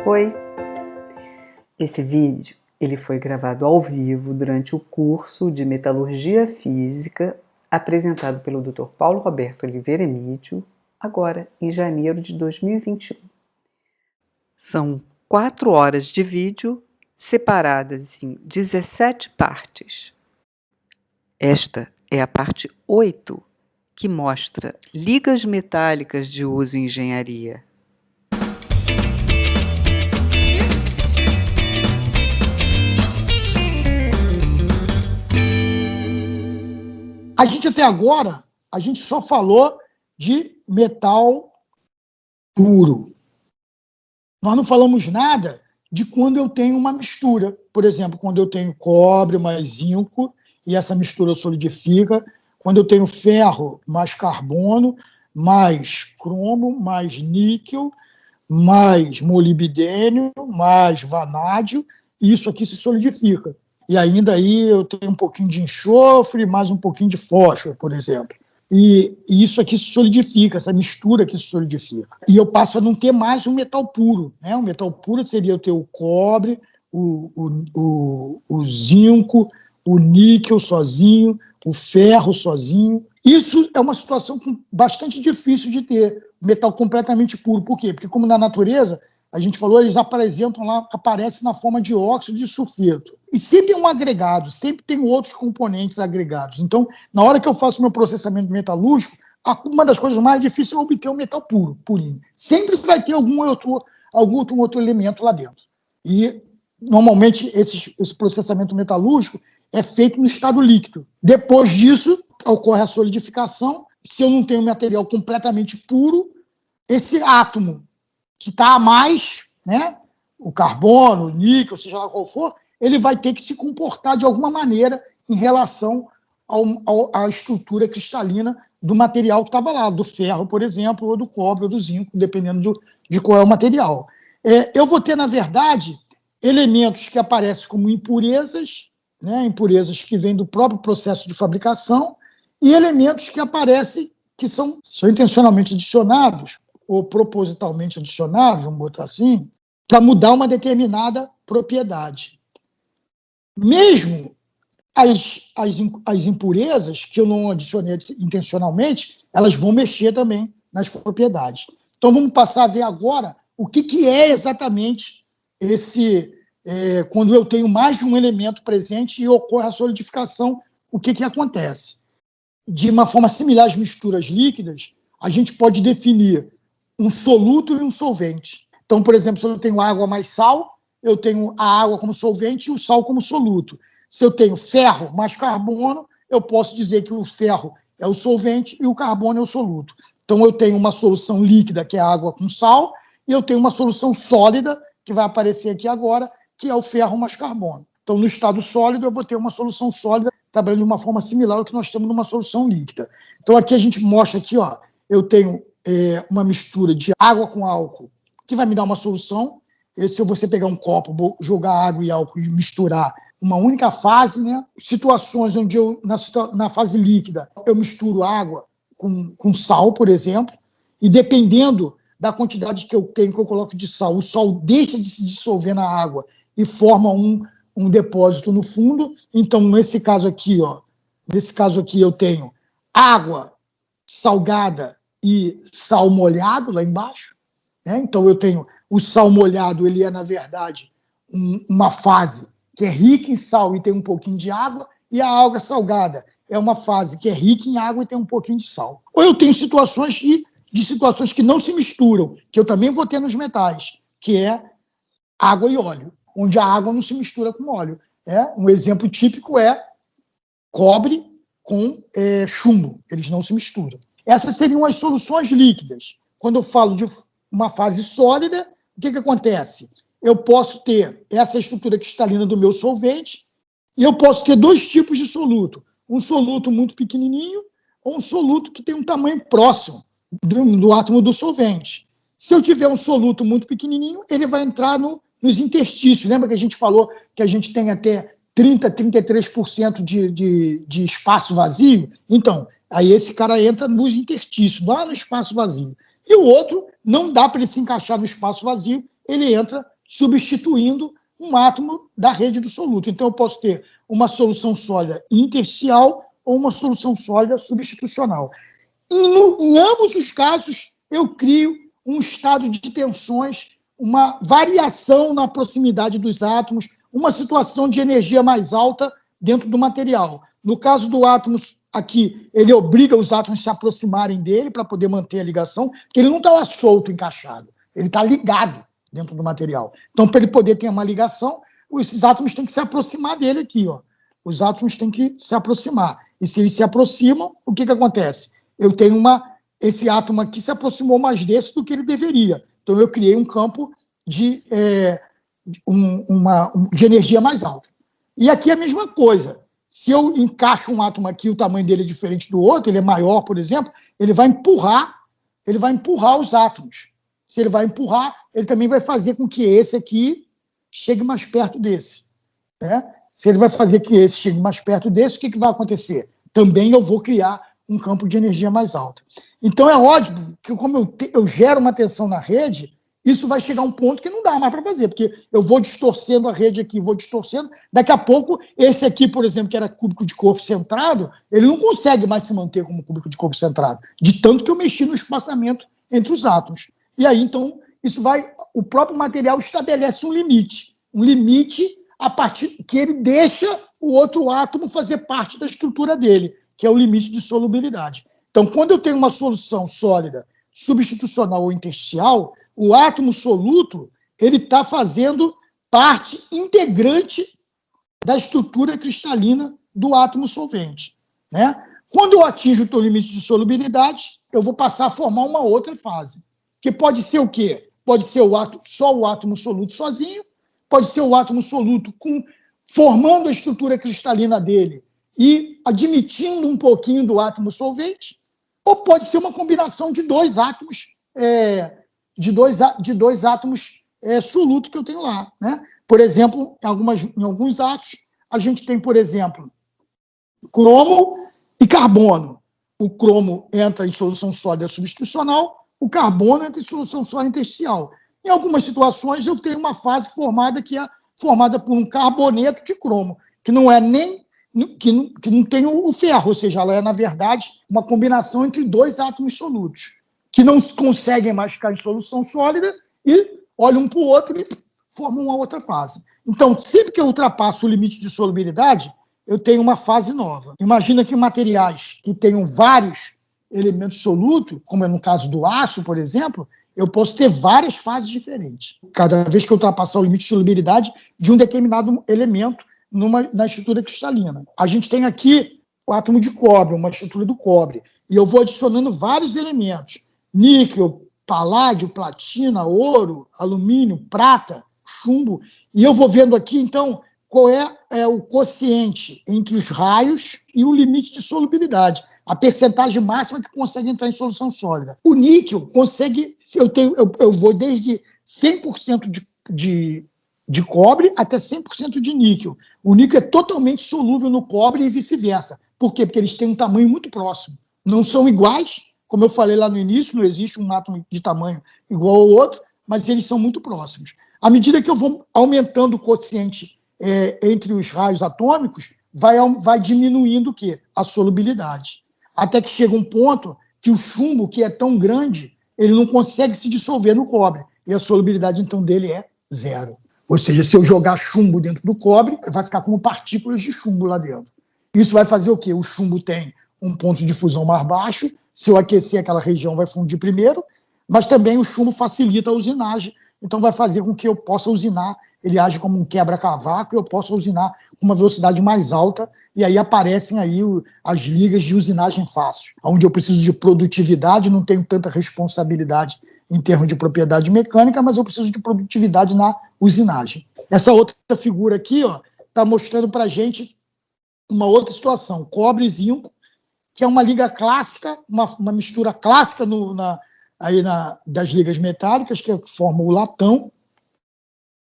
Oi! Esse vídeo ele foi gravado ao vivo durante o curso de Metalurgia Física apresentado pelo Dr. Paulo Roberto Oliveira Emídio, agora em janeiro de 2021. São 4 horas de vídeo separadas em 17 partes. Esta é a parte 8, que mostra ligas metálicas de uso em engenharia. A gente até agora, a gente só falou de metal puro. Nós não falamos nada de quando eu tenho uma mistura. Por exemplo, quando eu tenho cobre mais zinco e essa mistura solidifica. Quando eu tenho ferro mais carbono, mais cromo, mais níquel, mais molibdênio, mais vanádio, e isso aqui se solidifica. E ainda aí eu tenho um pouquinho de enxofre, mais um pouquinho de fósforo, por exemplo. E isso aqui se solidifica, essa mistura aqui se solidifica. E eu passo a não ter mais um metal puro, né? O metal puro seria eu ter o cobre, o zinco, o níquel sozinho, o ferro sozinho. Isso é uma situação bastante difícil de ter, metal completamente puro. Por quê? Porque como na natureza, a gente falou, eles aparecem na forma de óxido de sulfeto. E sempre é um agregado, sempre tem outros componentes agregados. Então, na hora que eu faço meu processamento metalúrgico, uma das coisas mais difíceis é obter um metal puro, purinho. Sempre vai ter algum outro elemento lá dentro. E, normalmente, esse processamento metalúrgico é feito no estado líquido. Depois disso, ocorre a solidificação. Se eu não tenho material completamente puro, esse átomo que está a mais, né, o carbono, o níquel, seja lá qual for, ele vai ter que se comportar de alguma maneira em relação à estrutura cristalina do material que estava lá, do ferro, por exemplo, ou do cobre, ou do zinco, dependendo de qual é o material. Eu vou ter, na verdade, elementos que aparecem como impurezas, né, impurezas que vêm do próprio processo de fabricação, e elementos que aparecem que são intencionalmente adicionados, ou propositalmente adicionados, vamos botar assim, para mudar uma determinada propriedade. Mesmo as impurezas, que eu não adicionei intencionalmente, elas vão mexer também nas propriedades. Então vamos passar a ver agora o que é exatamente quando eu tenho mais de um elemento presente e ocorre a solidificação, o que acontece? De uma forma similar às misturas líquidas, a gente pode definir um soluto e um solvente. Então, por exemplo, se eu tenho água mais sal, eu tenho a água como solvente e o sal como soluto. Se eu tenho ferro mais carbono, eu posso dizer que o ferro é o solvente e o carbono é o soluto. Então, eu tenho uma solução líquida, que é a água com sal, e eu tenho uma solução sólida, que vai aparecer aqui agora, que é o ferro mais carbono. Então, no estado sólido, eu vou ter uma solução sólida, trabalhando de uma forma similar ao que nós temos numa solução líquida. Então, aqui a gente mostra aqui, ó, eu tenho uma mistura de água com álcool, que vai me dar uma solução. Se você pegar um copo, jogar água e álcool e misturar uma única fase, né? Situações onde na fase líquida, eu misturo água com sal, por exemplo, e dependendo da quantidade que eu tenho, que eu coloco de sal, o sal deixa de se dissolver na água e forma um depósito no fundo. Então, nesse caso aqui, eu tenho água salgada e sal molhado lá embaixo, né? Então eu tenho o sal molhado, ele é na verdade uma fase que é rica em sal e tem um pouquinho de água, e a água salgada é uma fase que é rica em água e tem um pouquinho de sal. Ou eu tenho situações que não se misturam, que eu também vou ter nos metais, que é água e óleo, onde a água não se mistura com óleo. Um exemplo típico é cobre com chumbo, eles não se misturam. Essas seriam as soluções líquidas. Quando eu falo de uma fase sólida, o que acontece? Eu posso ter essa estrutura cristalina do meu solvente e eu posso ter 2 tipos de soluto. Um soluto muito pequenininho ou um soluto que tem um tamanho próximo do átomo do solvente. Se eu tiver um soluto muito pequenininho, ele vai entrar nos interstícios. Lembra que a gente falou que a gente tem até 30%, 33% de espaço vazio? Então, aí esse cara entra nos interstícios, lá no espaço vazio. E o outro, não dá para ele se encaixar no espaço vazio, ele entra substituindo um átomo da rede do soluto. Então, eu posso ter uma solução sólida intersticial ou uma solução sólida substitucional. Em ambos os casos, eu crio um estado de tensões, uma variação na proximidade dos átomos, uma situação de energia mais alta dentro do material. No caso do átomo aqui, ele obriga os átomos a se aproximarem dele para poder manter a ligação, porque ele não está lá solto, encaixado, ele está ligado dentro do material. Então, para ele poder ter uma ligação, esses átomos têm que se aproximar dele aqui, ó. Os átomos têm que se aproximar. E se eles se aproximam, o que acontece? Eu tenho esse átomo aqui se aproximou mais desse do que ele deveria. Então, eu criei um campo de energia mais alta. E aqui é a mesma coisa. Se eu encaixo um átomo aqui, o tamanho dele é diferente do outro, ele é maior, por exemplo, ele vai empurrar os átomos. Se ele vai empurrar, ele também vai fazer com que esse aqui chegue mais perto desse. Né? Se ele vai fazer que esse chegue mais perto desse, o que vai acontecer? Também eu vou criar um campo de energia mais alta. Então é óbvio que como eu gero uma tensão na rede, isso vai chegar a um ponto que não dá mais para fazer, porque eu vou distorcendo a rede aqui, vou distorcendo, daqui a pouco, esse aqui, por exemplo, que era cúbico de corpo centrado, ele não consegue mais se manter como cúbico de corpo centrado, de tanto que eu mexi no espaçamento entre os átomos. E aí, então, o próprio material estabelece um limite a partir que ele deixa o outro átomo fazer parte da estrutura dele, que é o limite de solubilidade. Então, quando eu tenho uma solução sólida, substitucional ou intersticial, o átomo soluto ele está fazendo parte integrante da estrutura cristalina do átomo solvente. Né? Quando eu atinjo o limite de solubilidade, eu vou passar a formar uma outra fase, que pode ser o quê? Pode ser só o átomo soluto sozinho, pode ser o átomo soluto formando a estrutura cristalina dele e admitindo um pouquinho do átomo solvente, ou pode ser uma combinação de dois átomos soluto que eu tenho lá. Né? Por exemplo, em alguns ácidos, a gente tem, por exemplo, cromo e carbono. O cromo entra em solução sólida substitucional, o carbono entra em solução sólida intersticial. Em algumas situações, eu tenho uma fase formada que é formada por um carboneto de cromo, que não é que não tem o ferro, ou seja, ela é, na verdade, uma combinação entre dois átomos solutos, que não conseguem mais ficar em solução sólida e olham um para o outro e formam uma outra fase. Então, sempre que eu ultrapasso o limite de solubilidade, eu tenho uma fase nova. Imagina que materiais que tenham vários elementos solutos, como é no caso do aço, por exemplo, eu posso ter várias fases diferentes. Cada vez que eu ultrapassar o limite de solubilidade de um determinado elemento na estrutura cristalina. A gente tem aqui o átomo de cobre, uma estrutura do cobre, e eu vou adicionando vários elementos. Níquel, paládio, platina, ouro, alumínio, prata, chumbo, e eu vou vendo aqui, então, qual é o quociente entre os raios e o limite de solubilidade, a percentagem máxima que consegue entrar em solução sólida. O níquel consegue, eu vou desde 100% de cobre até 100% de níquel. O níquel é totalmente solúvel no cobre e vice-versa. Por quê? Porque eles têm um tamanho muito próximo. Não são iguais, como eu falei lá no início, não existe um átomo de tamanho igual ao outro, mas eles são muito próximos. À medida que eu vou aumentando o quociente entre os raios atômicos, vai diminuindo o quê? A solubilidade. Até que chega um ponto que o chumbo, que é tão grande, ele não consegue se dissolver no cobre. E a solubilidade, então, dele é zero. Ou seja, se eu jogar chumbo dentro do cobre, vai ficar como partículas de chumbo lá dentro. Isso vai fazer o quê? O chumbo tem um ponto de fusão mais baixo, se eu aquecer aquela região vai fundir primeiro, mas também o chumbo facilita a usinagem, então vai fazer com que eu possa usinar, ele age como um quebra-cavaco, eu possa usinar com uma velocidade mais alta, e aí aparecem aí as ligas de usinagem fácil, onde eu preciso de produtividade, não tenho tanta responsabilidade em termos de propriedade mecânica, mas eu preciso de produtividade na usinagem. Essa outra figura aqui está mostrando para a gente uma outra situação, cobre e zinco, que é uma liga clássica, uma mistura clássica das ligas metálicas, que formam o latão,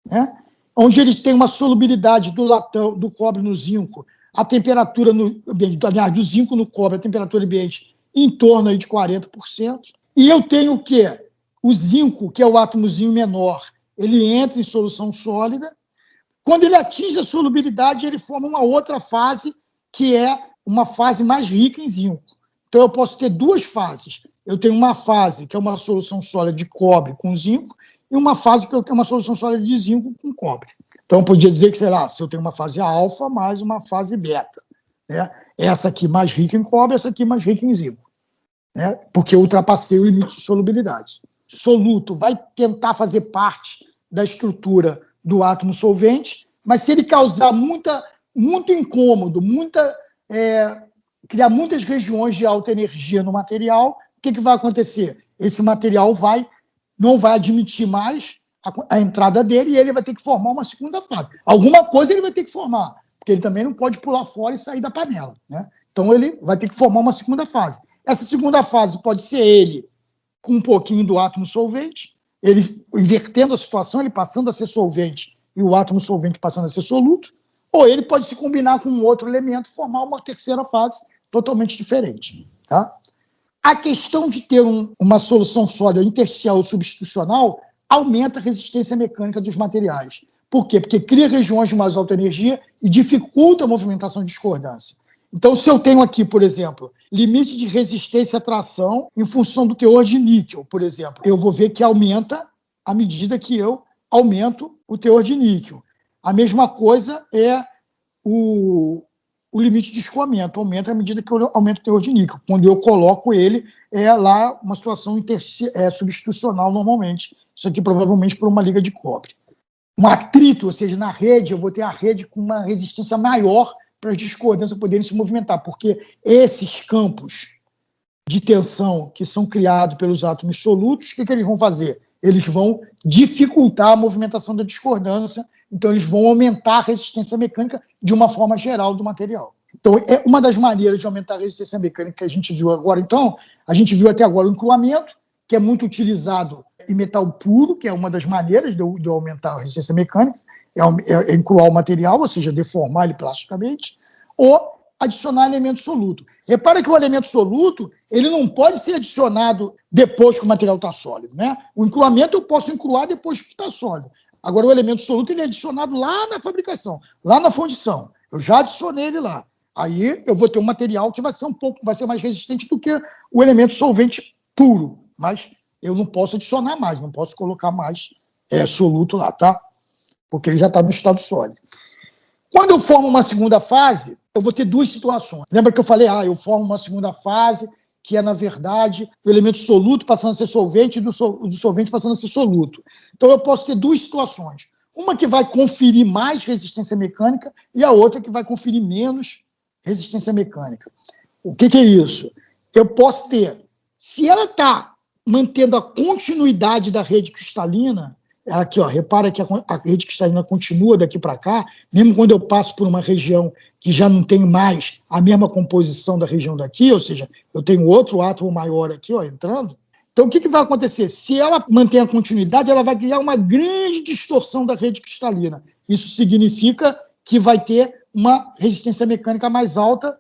né? Onde eles têm uma solubilidade do latão, do cobre no zinco, a temperatura do zinco no cobre, a temperatura ambiente em torno aí de 40%. E eu tenho o quê? O zinco, que é o átomozinho menor, ele entra em solução sólida. Quando ele atinge a solubilidade, ele forma uma outra fase, que é uma fase mais rica em zinco. Então, eu posso ter duas fases. Eu tenho uma fase que é uma solução sólida de cobre com zinco e uma fase que é uma solução sólida de zinco com cobre. Então, eu podia dizer que, sei lá, se eu tenho uma fase alfa mais uma fase beta, né? Essa aqui mais rica em cobre, essa aqui mais rica em zinco, né? Porque eu ultrapassei o limite de solubilidade. Soluto vai tentar fazer parte da estrutura do átomo solvente, mas se ele causar muito incômodo, criar muitas regiões de alta energia no material, o que vai acontecer? Esse material não vai admitir mais a entrada dele e ele vai ter que formar uma segunda fase. Alguma coisa ele vai ter que formar, porque ele também não pode pular fora e sair da panela, né? Então ele vai ter que formar uma segunda fase. Essa segunda fase pode ser ele com um pouquinho do átomo solvente, ele invertendo a situação, ele passando a ser solvente e o átomo solvente passando a ser soluto, ou ele pode se combinar com um outro elemento e formar uma terceira fase totalmente diferente, tá? A questão de ter uma solução sólida intersticial ou substitucional aumenta a resistência mecânica dos materiais. Por quê? Porque cria regiões de mais alta energia e dificulta a movimentação de discordância. Então, se eu tenho aqui, por exemplo, limite de resistência à tração em função do teor de níquel, por exemplo, eu vou ver que aumenta à medida que eu aumento o teor de níquel. A mesma coisa é o limite de escoamento, aumenta à medida que eu aumento o teor de níquel. Quando eu coloco ele, lá uma situação substitucional normalmente. Isso aqui provavelmente por uma liga de cobre. Um atrito, ou seja, na rede, eu vou ter a rede com uma resistência maior para as discordâncias poderem se movimentar, porque esses campos de tensão que são criados pelos átomos solutos, o que eles vão fazer? Eles vão dificultar a movimentação da discordância, então eles vão aumentar a resistência mecânica de uma forma geral do material. Então, é uma das maneiras de aumentar a resistência mecânica que a gente viu agora. Então, a gente viu até agora o encruamento, que é muito utilizado em metal puro, que é uma das maneiras de eu aumentar a resistência mecânica, é encruar o material, ou seja, deformar ele plasticamente, ou adicionar elemento soluto. Repara que o elemento soluto ele não pode ser adicionado depois que o material está sólido, né? O encruamento eu posso encruar depois que está sólido. Agora, o elemento soluto ele é adicionado lá na fabricação, lá na fundição. Eu já adicionei ele lá. Aí eu vou ter um material que vai ser mais resistente do que o elemento solvente puro. Mas eu não posso adicionar mais, não posso colocar mais soluto lá, tá? Porque ele já está no estado sólido. Quando eu formo uma segunda fase, eu vou ter duas situações. Lembra que eu falei, eu formo uma segunda fase, que é, na verdade, o elemento soluto passando a ser solvente e do solvente passando a ser soluto. Então, eu posso ter duas situações. Uma que vai conferir mais resistência mecânica e a outra que vai conferir menos resistência mecânica. O que é isso? Eu posso ter, se ela está mantendo a continuidade da rede cristalina, aqui, repara que a rede cristalina continua daqui para cá, mesmo quando eu passo por uma região que já não tem mais a mesma composição da região daqui, ou seja, eu tenho outro átomo maior aqui, entrando. Então, o que vai acontecer? Se ela mantém a continuidade, ela vai criar uma grande distorção da rede cristalina. Isso significa que vai ter uma resistência mecânica mais alta,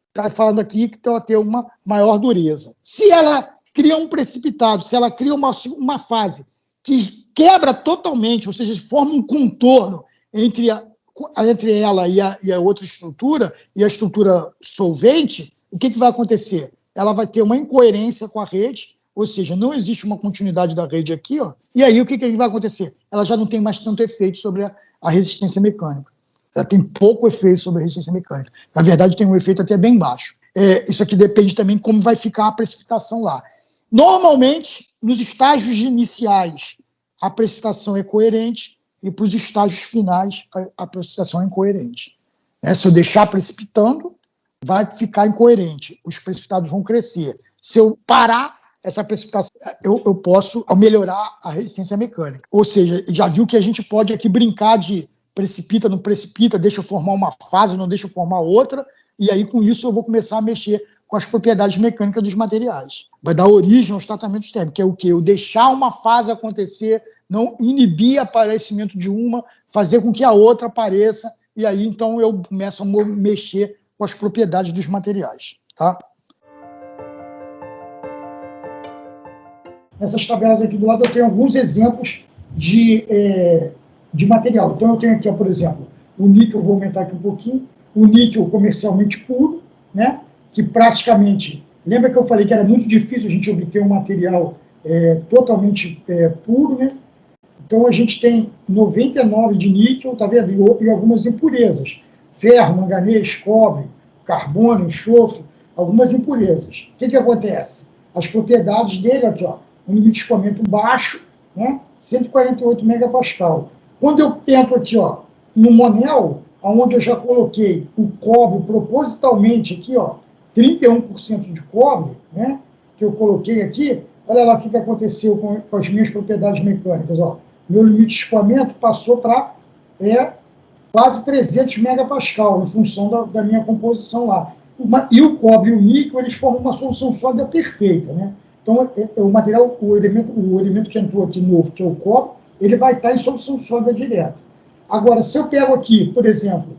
está falando aqui que vai ter uma maior dureza. Se ela cria um precipitado, se ela cria uma fase que quebra totalmente, ou seja, forma um contorno entre ela e a outra estrutura, e a estrutura solvente, o que vai acontecer? Ela vai ter uma incoerência com a rede, ou seja, não existe uma continuidade da rede aqui, e aí o que vai acontecer? Ela já não tem mais tanto efeito sobre a resistência mecânica. Ela tem pouco efeito sobre a resistência mecânica. Na verdade, tem um efeito até bem baixo. Isso aqui depende também de como vai ficar a precipitação lá. Normalmente, nos estágios iniciais, a precipitação é coerente e para os estágios finais, a precipitação é incoerente. Se eu deixar precipitando, vai ficar incoerente. Os precipitados vão crescer. Se eu parar essa precipitação, eu posso melhorar a resistência mecânica. Ou seja, já viu que a gente pode aqui brincar de precipita, não precipita, deixa eu formar uma fase, não deixa eu formar outra, e aí com isso eu vou começar a mexer com as propriedades mecânicas dos materiais. Vai dar origem aos tratamentos térmicos, que é o quê? Eu deixar uma fase acontecer, não inibir o aparecimento de uma, fazer com que a outra apareça, e aí então eu começo a mexer com as propriedades dos materiais. Tá? Nessas tabelas aqui do lado eu tenho alguns exemplos de material. Então, eu tenho aqui, por exemplo, o níquel, vou aumentar aqui um pouquinho, o níquel comercialmente puro, né, que praticamente, lembra que eu falei que era muito difícil a gente obter um material totalmente puro, né? Então, a gente tem 99 de níquel, tá vendo? E algumas impurezas. Ferro, manganês, cobre, carbono, enxofre, algumas impurezas. O que acontece? As propriedades dele, aqui, ó, um limite de escoamento baixo, né? 148 megapascal. Quando eu entro aqui, ó, no Monel, onde eu já coloquei o cobre propositalmente aqui, ó, 31% de cobre, né? Que eu coloquei aqui, olha lá o que aconteceu com as minhas propriedades mecânicas, ó. Meu limite de escoamento passou para quase 300 megapascal, em função da minha composição lá. E o cobre e o níquel, eles formam uma solução sólida perfeita, né? Então, o material, o elemento que entrou aqui novo, que é o cobre, ele vai estar em solução sólida direto. Agora, se eu pego aqui, por exemplo,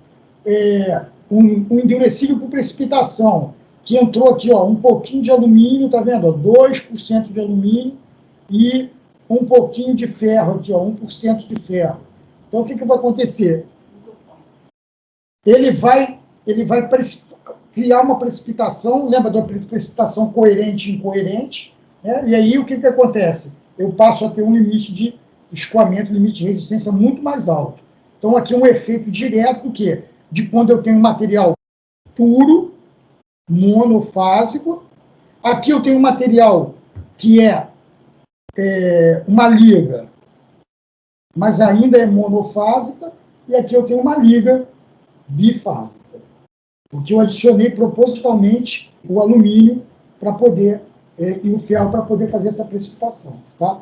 um endurecível por precipitação, que entrou aqui, ó, um pouquinho de alumínio, tá vendo? Ó, 2% de alumínio e um pouquinho de ferro aqui, ó, 1% de ferro. Então, o que vai acontecer? Ele vai criar uma precipitação, lembra da precipitação coerente e incoerente, né? E aí o que acontece? Eu passo a ter um limite de escoamento, limite de resistência muito mais alto. Então, aqui um efeito direto do quê? De quando eu tenho material puro, monofásico. Aqui eu tenho um material que é uma liga, mas ainda é monofásica, e aqui eu tenho uma liga bifásica, porque eu adicionei propositalmente o alumínio para poder, e o ferro para poder fazer essa precipitação. Tá?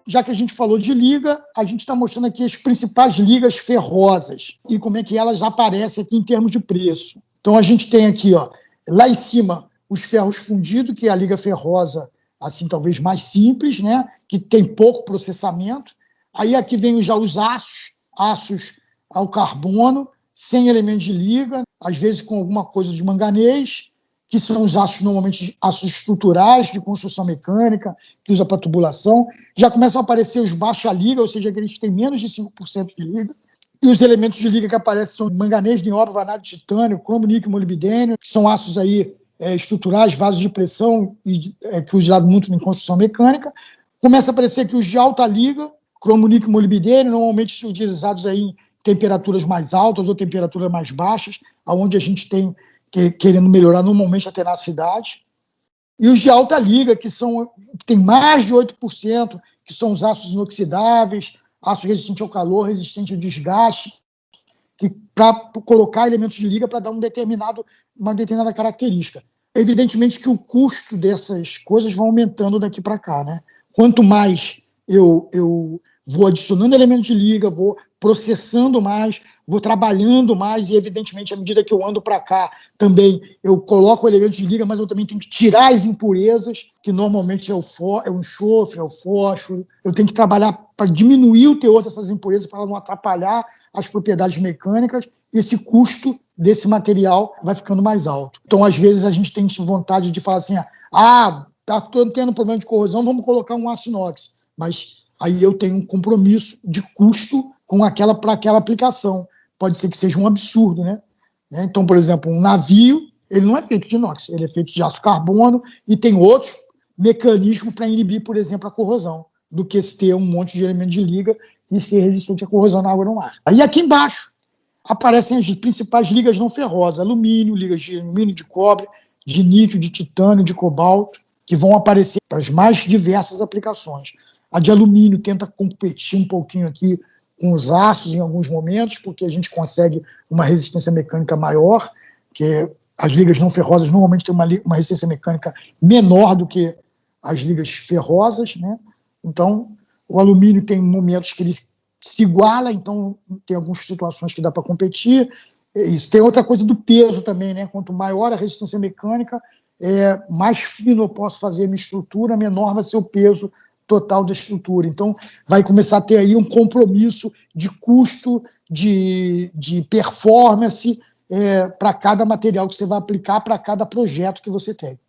Já que a gente falou de liga, a gente está mostrando aqui as principais ligas ferrosas e como é que elas aparecem aqui em termos de preço. Então, a gente tem aqui, ó, lá em cima, os ferros fundidos, que é a liga ferrosa, assim, talvez mais simples, né, que tem pouco processamento. Aí aqui vem já os aços ao carbono, sem elementos de liga, às vezes com alguma coisa de manganês, que são os aços, normalmente, aços estruturais de construção mecânica, que usa para tubulação. Já começam a aparecer os baixa liga, ou seja, aqueles que têm menos de 5% de liga. E os elementos de liga que aparecem são manganês, nióbio, vanádio de titânio, cromo, níquel, molibdênio, que são aços aí, estruturais, vasos de pressão, que é usado muito em construção mecânica. Começa a aparecer aqui os de alta liga, cromo, níquel, molibdênio, normalmente são utilizados aí em temperaturas mais altas ou temperaturas mais baixas, onde a gente tem querendo melhorar normalmente a tenacidade. E os de alta liga, que tem mais de 8%, que são os aços inoxidáveis, aço resistente ao calor, resistente ao desgaste, para colocar elementos de liga para dar uma determinada característica. Evidentemente que o custo dessas coisas vai aumentando daqui para cá, né? Quanto mais eu vou adicionando elementos de liga, vou processando mais, vou trabalhando mais, e evidentemente, à medida que eu ando para cá, também eu coloco elementos de liga, mas eu também tenho que tirar as impurezas, que normalmente é o enxofre, é o fósforo. Eu tenho que trabalhar para diminuir o teor dessas impurezas, para não atrapalhar as propriedades mecânicas, e esse custo desse material vai ficando mais alto. Então, às vezes, a gente tem vontade de falar assim, tá tendo problema de corrosão, vamos colocar um aço inox. Mas aí eu tenho um compromisso de custo para aquela aplicação. Pode ser que seja um absurdo, né? Então, por exemplo, um navio, ele não é feito de inox, ele é feito de aço carbono e tem outros mecanismos para inibir, por exemplo, a corrosão, do que ter um monte de elemento de liga e ser resistente à corrosão na água e no mar. Aí aqui embaixo aparecem as principais ligas não ferrosas, alumínio, ligas de alumínio, de cobre, de níquel, de titânio, de cobalto, que vão aparecer para as mais diversas aplicações. A de alumínio tenta competir um pouquinho aqui com os aços em alguns momentos, porque a gente consegue uma resistência mecânica maior, que as ligas não ferrosas normalmente têm uma resistência mecânica menor do que as ligas ferrosas, né? Então, o alumínio tem momentos que ele se iguala, então tem algumas situações que dá para competir. Isso tem outra coisa do peso também, né? Quanto maior a resistência mecânica, mais fino eu posso fazer a minha estrutura, menor vai ser o peso total da estrutura. Então, vai começar a ter aí um compromisso de custo, de performance para cada material que você vai aplicar, para cada projeto que você tem.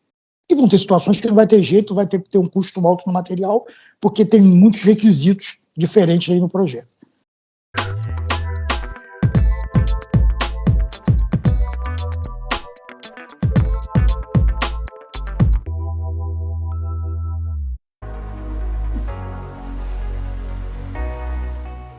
E vão ter situações que não vai ter jeito, vai ter que ter um custo alto no material, porque tem muitos requisitos diferentes aí no projeto.